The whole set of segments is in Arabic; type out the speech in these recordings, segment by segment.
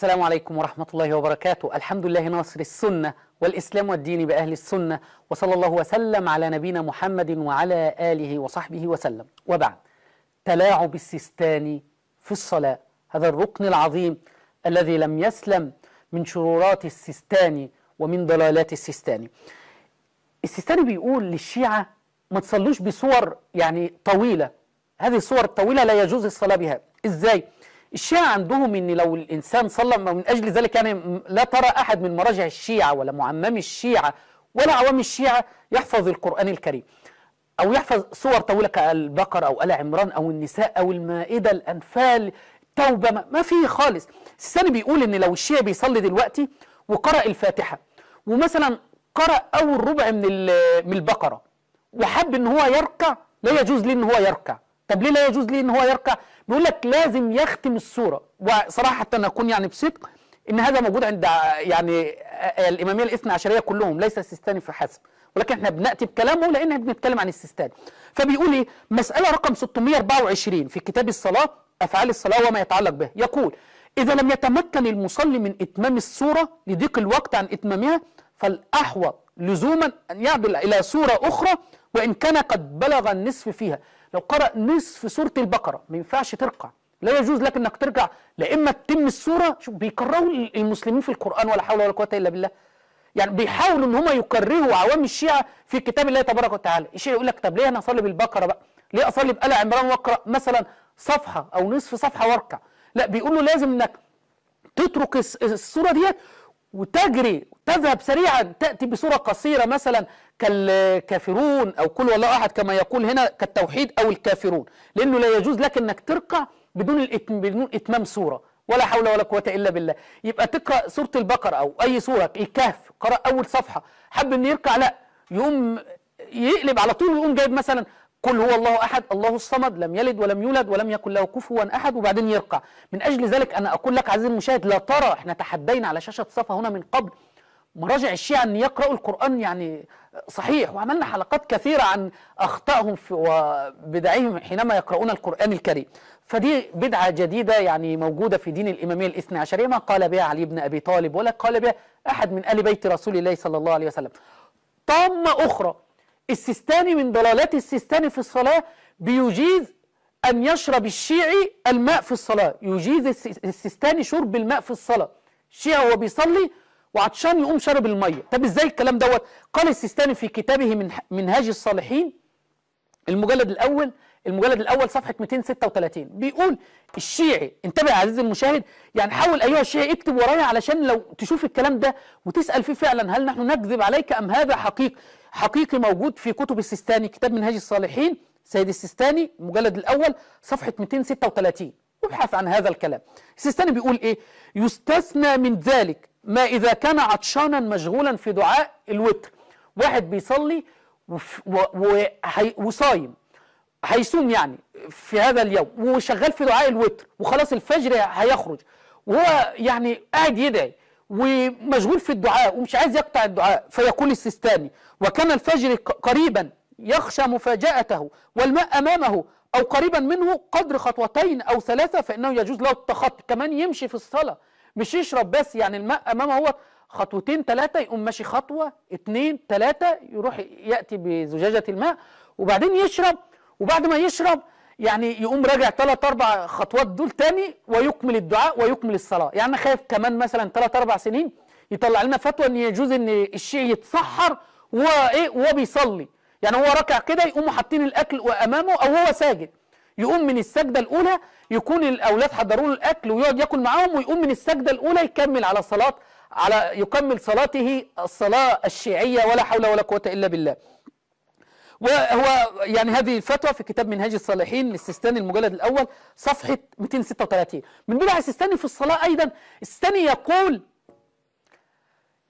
السلام عليكم ورحمة الله وبركاته. الحمد لله ناصر السنة والإسلام والدين بأهل السنة، وصلى الله وسلم على نبينا محمد وعلى آله وصحبه وسلم. وبعد، تلاعب السيستاني في الصلاة، هذا الركن العظيم الذي لم يسلم من شرورات السيستاني ومن ضلالات السيستاني. السيستاني بيقول للشيعة ما تصلوش بصور يعني طويلة، هذه الصور الطويلة لا يجوز الصلاة بها. إزاي؟ الشيعة عندهم ان لو الانسان صلى، من اجل ذلك يعني لا ترى احد من مراجع الشيعة ولا معمم الشيعة ولا عوام الشيعة يحفظ القرآن الكريم او يحفظ صور طويلة كالبقرة او آل عمران او النساء او المائدة الانفال التوبة، ما فيه خالص. السيستاني بيقول ان لو الشيعي بيصلي دلوقتي وقرأ الفاتحة ومثلا قرأ اول ربع من البقرة وحب ان هو يركع، لا يجوز ليه ان هو يركع. طب ليه لا يجوز ليه ان هو يركع؟ بيقول لك لازم يختم السورة. وصراحة حتى نكون يعني بصدق ان هذا موجود عند يعني الامامية الاثنى عشرية كلهم، ليس السيستاني فحسب، ولكن احنا بناتي بكلامه لان بنتكلم عن السيستاني. فبيقول ايه؟ مسألة رقم 624 في كتاب الصلاة، افعال الصلاة وما يتعلق به، يقول: اذا لم يتمكن المصلي من اتمام السورة لضيق الوقت عن اتمامها، فالاحوط لزوما ان يعدل الى سورة اخرى وان كان قد بلغ النصف فيها. لو قرأ نصف سورة البقرة ما ينفعش تركع، لا يجوز لك انك ترجع، لا اما تتم السورة. شوف بيكرهوا المسلمين في القرآن، ولا حول ولا قوة الا بالله. يعني بيحاولوا ان هم يكرهوا عوام الشيعة في كتاب الله تبارك وتعالى. الشيعي يقول لك طب ليه انا اصلي بالبقرة بقى؟ ليه اصلي بآل عمران واقرأ مثلا صفحة او نصف صفحة واركع؟ لا، بيقولوا لازم انك تترك السورة ديت وتجري تذهب سريعا، تأتي بسورة قصيرة مثلا كالكافرون أو قل والله أحد كما يقول هنا كالتوحيد أو الكافرون، لأنه لا يجوز لك أنك تركع بدون إتمام سورة، ولا حول ولا قوة إلا بالله. يبقى تقرأ سورة البقرة أو أي سورة، الكهف قرأ أول صفحة، حب أن يركع، لا، يقوم يقلب على طول ويقوم جايب مثلا قل هو الله أحد الله الصمد لم يلد ولم يولد ولم يكن له كفوا أحد، وبعدين يركع. من أجل ذلك أنا أقول لك عزيزي المشاهد، لا ترى، احنا تحدينا على شاشة صفا هنا من قبل مراجع الشيعة أن يقرأوا القرآن يعني صحيح، وعملنا حلقات كثيرة عن أخطائهم وبدعهم حينما يقرؤون القرآن الكريم. فدي بدعة جديدة يعني موجودة في دين الإمامية الاثنى عشرية، ما قال بها علي بن أبي طالب ولا قال بها أحد من آل بيت رسول الله صلى الله عليه وسلم. طامة أخرى، السيستاني من ضلالات السيستاني في الصلاة بيجيز أن يشرب الشيعي الماء في الصلاة، يجيز السيستاني شرب الماء في الصلاة. الشيعي هو بيصلي وعطشان يقوم شرب المية. طب ازاي الكلام دوت؟ قال السيستاني في كتابه من منهاج الصالحين المجلد الأول صفحة 236، بيقول الشيعي، انتبه يا عزيزي المشاهد، يعني حاول أيها الشيعي اكتب ورايا علشان لو تشوف الكلام ده وتسأل فيه فعلا هل نحن نكذب عليك أم هذا حقيقي موجود في كتب السيستاني. كتاب منهاج الصالحين سيد السيستاني المجلد الأول صفحة 236، وابحث عن هذا الكلام. السيستاني بيقول ايه؟ يستثنى من ذلك ما إذا كان عطشانا مشغولا في دعاء الوتر. واحد بيصلي وصايم، هيصوم يعني في هذا اليوم وشغال في دعاء الوتر وخلاص الفجر هيخرج، وهو يعني قاعد يدعي ومشغول في الدعاء ومش عايز يقطع الدعاء. فيقول السيستاني: وكان الفجر قريبا يخشى مفاجأته والماء أمامه أو قريبا منه قدر خطوتين أو ثلاثة، فإنه يجوز له التخطي. كمان يمشي في الصلاة، مش يشرب بس، يعني الماء أمامه هو خطوتين ثلاثة، يقوم ماشي خطوة اتنين ثلاثة، يروح يأتي بزجاجة الماء وبعدين يشرب، وبعد ما يشرب يعني يقوم راجع 3-4 خطوات دول تاني ويكمل الدعاء ويكمل الصلاة. يعني أنا خايف كمان مثلا 3-4 سنين يطلع لنا فتوى ان يجوز ان الشيعي يتسحر وهو بيصلي، يعني هو راكع كده يقوموا حاطين الاكل امامه او هو ساجد، يقوم من السجده الاولى يكون الاولاد حضروا له الاكل ويقعد ياكل معاهم، ويقوم من السجده الاولى يكمل صلاته الصلاه الشيعيه، ولا حول ولا قوه الا بالله. وهو يعني هذه الفتوى في كتاب منهاج الصالحين للسيستاني المجلد الأول صفحة 236. من بدع السيستاني في الصلاة أيضا، السيستاني يقول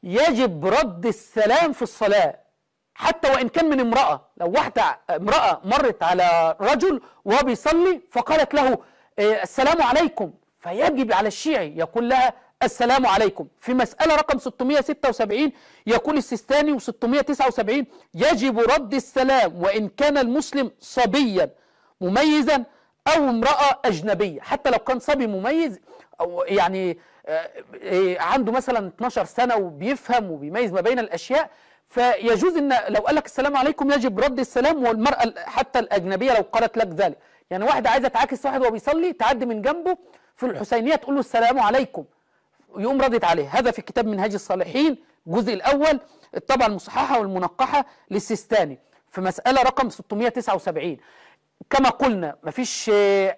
يجب رد السلام في الصلاة حتى وإن كان من امرأة. لو امرأة مرت على رجل وهو بيصلي فقالت له السلام عليكم، فيجب على الشيعي يقول لها السلام عليكم. في مسألة رقم 676 يقول السيستاني و679 يجب رد السلام وإن كان المسلم صبيا مميزا أو امرأة أجنبية، حتى لو كان صبي مميز أو يعني عنده مثلا 12 سنة وبيفهم وبيميز ما بين الأشياء، فيجوز ان لو قال لك السلام عليكم يجب رد السلام، والمرأة حتى الأجنبية لو قالت لك ذلك. يعني واحدة عايزة تعاكس واحد وهو بيصلي، تعدي من جنبه في الحسينية تقول له السلام عليكم، يقوم ردت عليه. هذا في كتاب منهاج الصالحين الجزء الأول، الطبعة المصححة والمنقحة للسيستاني، في مسألة رقم 679. كما قلنا مفيش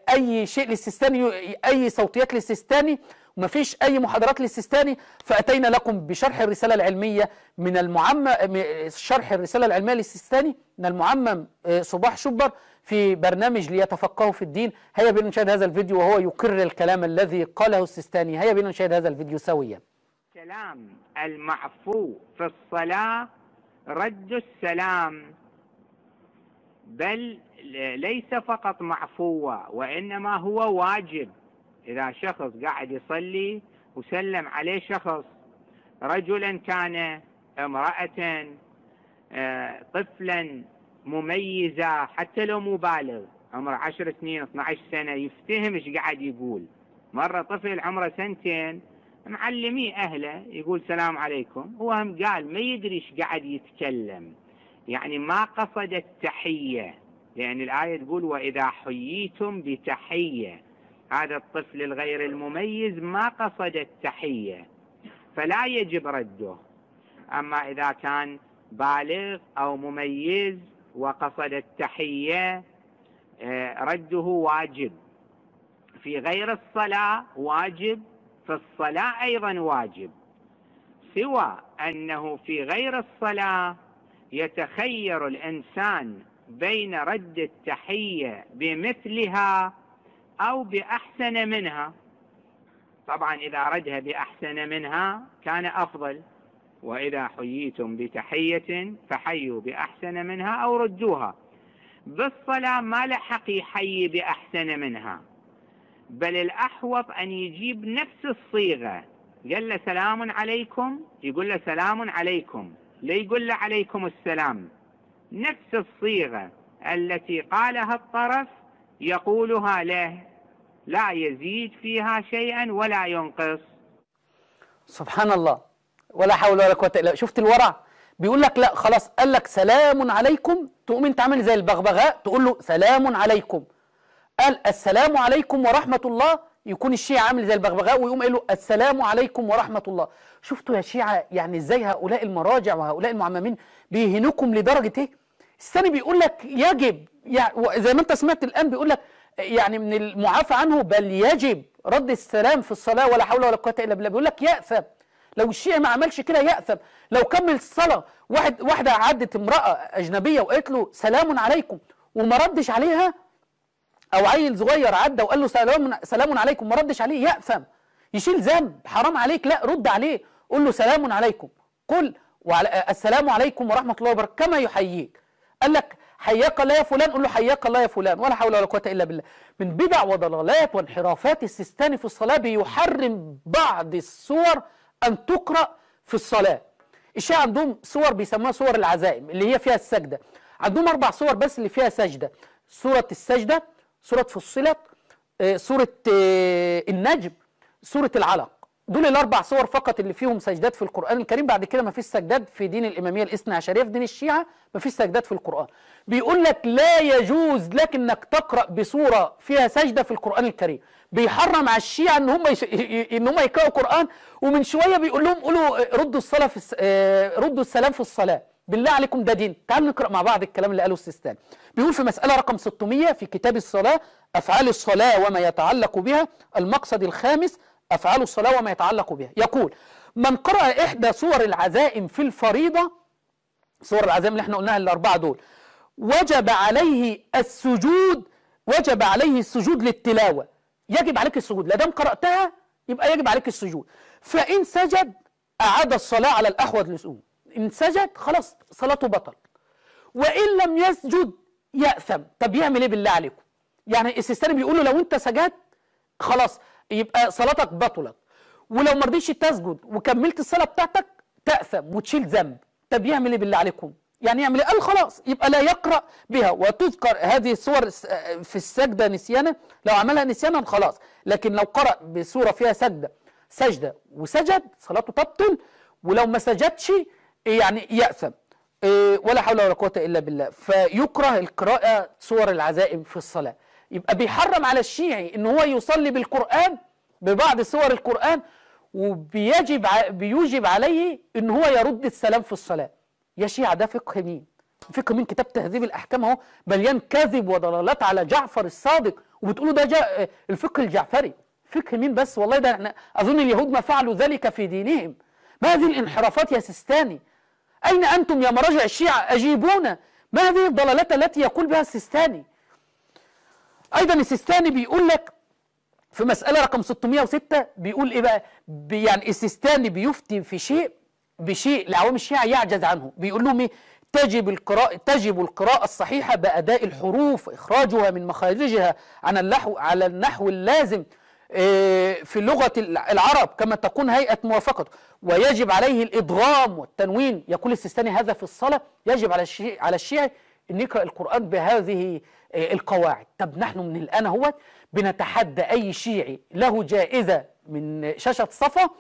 أي شيء للسيستاني، أي صوتيات للسيستاني، ومفيش أي محاضرات للسيستاني. فأتينا لكم بشرح الرسالة العلمية من المعمم، شرح الرسالة العلمية للسيستاني من المعمم صباح شبر في برنامج ليتفقهوا في الدين. هيا بنا نشاهد هذا الفيديو وهو يكرر الكلام الذي قاله السيستاني. هيا بنا نشاهد هذا الفيديو سويا. السلام المعفو في الصلاة رد السلام، بل ليس فقط معفوة وإنما هو واجب. إذا شخص قاعد يصلي وسلم عليه شخص، رجلا كان، امرأة، طفلا مميزة، حتى لو مبالغ عمره 10 سنين 12 سنة يفتهم ايش قاعد يقول. مرة طفل عمره 2 سنين معلميه أهله يقول سلام عليكم، هو هم قال ما يدري ايش قاعد يتكلم، يعني ما قصد التحية، لأن الآية تقول وإذا حييتم بتحية. هذا الطفل الغير المميز ما قصد التحية فلا يجب رده. أما إذا كان بالغ أو مميز وقصد التحية رده واجب. في غير الصلاة واجب، في الصلاة أيضا واجب، سوى أنه في غير الصلاة يتخير الإنسان بين رد التحية بمثلها أو بأحسن منها. طبعا إذا ردها بأحسن منها كان أفضل، وإذا حييتم بتحية فحيوا بأحسن منها أو ردوها. بالصلاة ما لحق يحيي بأحسن منها، بل الأحوط أن يجيب نفس الصيغة. قال له سلام عليكم يقول له سلام عليكم، لا يقول له عليكم السلام. نفس الصيغة التي قالها الطرف يقولها له، لا يزيد فيها شيئا ولا ينقص. سبحان الله، ولا حول ولا قوة إلا بالله. شفت الورع؟ بيقول لك لا خلاص، قال لك سلام عليكم تقوم انت عامل زي البغبغاء تقول له سلام عليكم. قال السلام عليكم ورحمة الله، يكون الشيعة عامل زي البغبغاء ويقوم قايل له السلام عليكم ورحمة الله. شفتوا يا شيعة يعني ازاي هؤلاء المراجع وهؤلاء المعممين بيهنكم لدرجة ايه؟ الثاني بيقول لك يجب، يعني زي ما انت سمعت الآن بيقول لك يعني من المعافى عنه بل يجب رد السلام في الصلاة، ولا حول ولا قوة إلا بالله. بيقول لك يأثم لو الشيعي ما عملش كده، يأثم لو كمل الصلاة. واحدة عدت امرأة أجنبية وقالت له سلام عليكم وما ردش عليها، او عيل صغير عدى وقال له سلام عليكم ما ردش عليه، يأثم، يشيل ذنب، حرام عليك. لا، رد عليه، قول له سلام عليكم، قل السلام عليكم ورحمة الله وبركاته كما يحييك. قال لك حياك الله يا فلان، قول له حياك الله يا فلان، ولا حول ولا قوة إلا بالله. من بدع وضلالات وانحرافات السيستاني في الصلاة بيحرم بعض السور أن تقرأ في الصلاة. الشيعة عندهم صور بيسموها صور العزائم اللي هي فيها السجدة، عندهم 4 صور بس اللي فيها سجدة: سورة السجدة، سورة فصلت، سورة النجم، سورة العلق. دول ال4 صور فقط اللي فيهم سجدات في القرآن الكريم. بعد كده ما فيش سجدات في دين الإمامية الاثنى عشرية، في دين الشيعة ما فيش سجدات في القرآن. بيقول لك لا يجوز لك انك تقرأ بصورة فيها سجدة في القرآن الكريم. بيحرم على الشيعة ان هم يقرأوا قرآن. ومن شوية بيقول لهم قولوا ردوا الصلاة ردوا السلام في الصلاة. بالله عليكم ده دين؟ تعالوا نقرأ مع بعض الكلام اللي قاله السيستاني. بيقول في مسألة رقم 600 في كتاب الصلاة: أفعال الصلاة وما يتعلق بها، المقصد الخامس أفعال الصلاة وما يتعلق بها. يقول: من قرأ إحدى صور العزائم في الفريضة، صور العزائم اللي احنا قلناها ال4 دول، وجب عليه السجود، وجب عليه السجود للتلاوة. يجب عليك السجود، لدام قرأتها يبقى يجب عليك السجود. فإن سجد أعاد الصلاة على الأحوط للسجود. إن سجد خلاص صلاته بطل. وإن لم يسجد يأثم. طب يعمل إيه بالله عليكم؟ يعني السيستاني بيقولوا لو أنت سجدت خلاص يبقى صلاتك بطلت، ولو ما رضيتش تسجد وكملت الصلاة بتاعتك تأثم وتشيل ذنب. طب يعمل إيه بالله عليكم؟ يعني يعمل ايه؟ قال خلاص يبقى لا يقرأ بها. وتذكر هذه السور في السجدة نسيانا، لو عملها نسيانا خلاص، لكن لو قرأ بسورة فيها سجدة وسجد صلاته تبطل، ولو ما سجدش يعني يأثم. ولا حول ولا قوة إلا بالله. فيكره القراءة سور العزائم في الصلاة. يبقى بيحرم على الشيعي ان هو يصلي بالقرآن ببعض سور القرآن، بيوجب عليه ان هو يرد السلام في الصلاة. يا شيعة ده فقه مين؟ فقه مين؟ كتاب تهذيب الأحكام اهو مليان كذب وضلالات على جعفر الصادق، وبتقولوا ده الفقه الجعفري. فقه مين بس؟ والله ده احنا أظن اليهود ما فعلوا ذلك في دينهم. ما هذه الانحرافات يا سيستاني؟ أين أنتم يا مراجع الشيعة؟ أجيبونا، ما هذه الضلالات التي يقول بها السيستاني؟ أيضا السيستاني بيقول لك في مسألة رقم 606 بيقول إيه بقى؟ يعني السيستاني بيفتي في بشيء لعوام الشيعة يعجز عنه. بيقول لهم إيه؟ تجب القراءة الصحيحة بأداء الحروف، إخراجها من مخارجها على النحو اللازم في لغة العرب كما تكون هيئة موافقته، ويجب عليه الإدغام والتنوين. يقول السيستاني هذا في الصلاة يجب على الشيعي أن يقرأ القرآن بهذه القواعد. طب نحن من الآن هو بنتحدى أي شيعي له جائزة من شاشة صفا،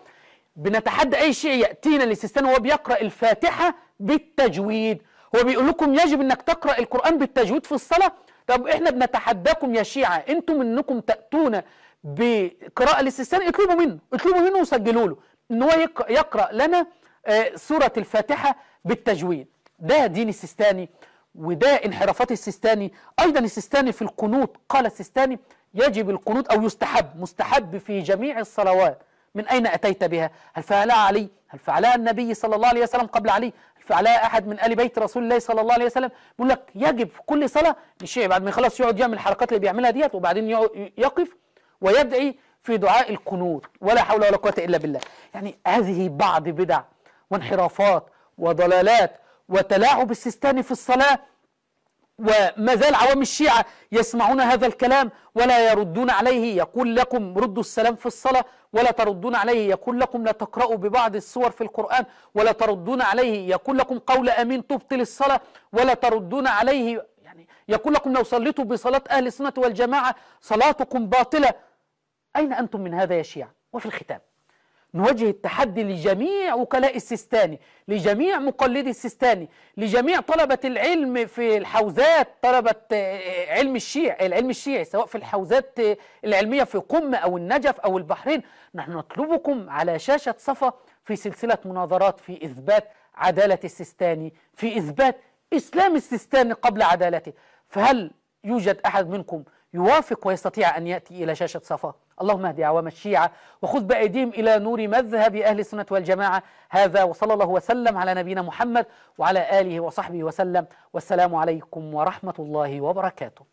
بنتحدى أي شيعي يأتينا للسيستاني وهو بيقرأ الفاتحة بالتجويد. هو بيقول لكم يجب أنك تقرأ القرآن بالتجويد في الصلاة. طب إحنا بنتحداكم يا شيعة، أنتم أنكم تأتون بقراءة للسيستاني، اطلبوا منه وسجلوا له ان هو يقرأ لنا سورة الفاتحة بالتجويد. ده دين السيستاني وده انحرافات السيستاني. ايضا السيستاني في القنوت قال السيستاني يجب القنوت او مستحب في جميع الصلوات. من اين اتيت بها؟ هل فعلها علي؟ هل فعلها النبي صلى الله عليه وسلم قبل علي؟ هل فعلها احد من ال بيت رسول الله صلى الله عليه وسلم؟ بيقول لك يجب في كل صلاة الشيعي بعد ما يخلص يقعد يعمل الحركات اللي بيعملها ديت، وبعدين يقف ويدعي في دعاء القنوت. ولا حول ولا قوة إلا بالله. يعني هذه بعض بدع وانحرافات وضلالات وتلاعب السيستاني في الصلاة، وما زال عوام الشيعة يسمعون هذا الكلام ولا يردون عليه. يقول لكم ردوا السلام في الصلاة ولا تردون عليه، يقول لكم لا تقرأوا ببعض السور في القرآن ولا تردون عليه، يقول لكم قول أمين تبطل الصلاة ولا تردون عليه، يعني يقول لكم لو صليتوا بصلاة أهل السنة والجماعة صلاتكم باطلة. أين أنتم من هذا يا شيعة؟ وفي الختام نوجه التحدي لجميع وكلاء السيستاني، لجميع مقلدي السيستاني، لجميع طلبة العلم في الحوزات، طلبة العلم الشيعي سواء في الحوزات العلمية في قم أو النجف أو البحرين. نحن نطلبكم على شاشة صفا في سلسلة مناظرات في إثبات عدالة السيستاني، في إثبات إسلام السيستاني قبل عدالته. فهل يوجد أحد منكم يوافق ويستطيع أن يأتي إلى شاشة صفا؟ اللهم اهد عوام الشيعة وخذ بأيديهم إلى نور مذهب أهل السنة والجماعة. هذا وصلى الله وسلم على نبينا محمد وعلى آله وصحبه وسلم، والسلام عليكم ورحمة الله وبركاته.